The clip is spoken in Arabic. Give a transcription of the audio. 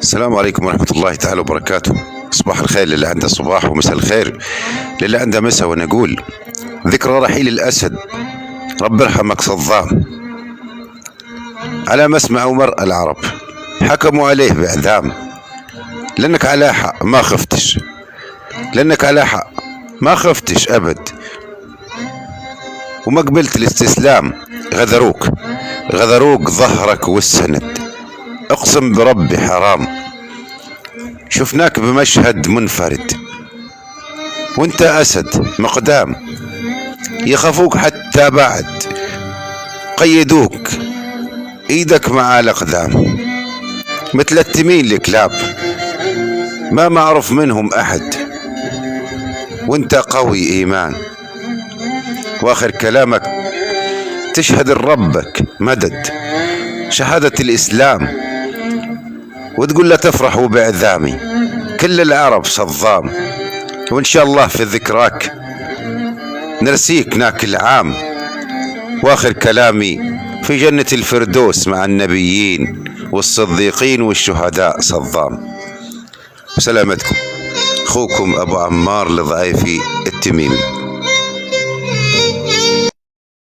السلام عليكم ورحمة الله تعالى وبركاته. صباح الخير للي عنده صباح، ومساء الخير للي عنده مساء. ونقول ذكرى رحيل الأسد، رب ارحمك صدام، على مسمع ومرء العرب حكموا عليه بإعدام، لأنك على حق ما خفتش، لأنك على حق ما خفتش أبد، وما قبلت الاستسلام. غذروك ظهرك والسند، اقسم بربي حرام. شفناك بمشهد منفرد وانت اسد مقدام، يخافوك حتى بعد، قيدوك ايدك مع الاقدام، متلتمين الكلاب ما معروف منهم احد، وانت قوي ايمان، واخر كلامك تشهد لربك مدد شهادة الاسلام، وتقول لا تفرحوا باعدامي، كل العرب صظام، وان شاء الله في ذكراك نرسيك ناكل عام، واخر كلامي في جنة الفردوس مع النبيين والصديقين والشهداء صظام. سلامتكم، اخوكم ابو عمار لضعيفي التميمي.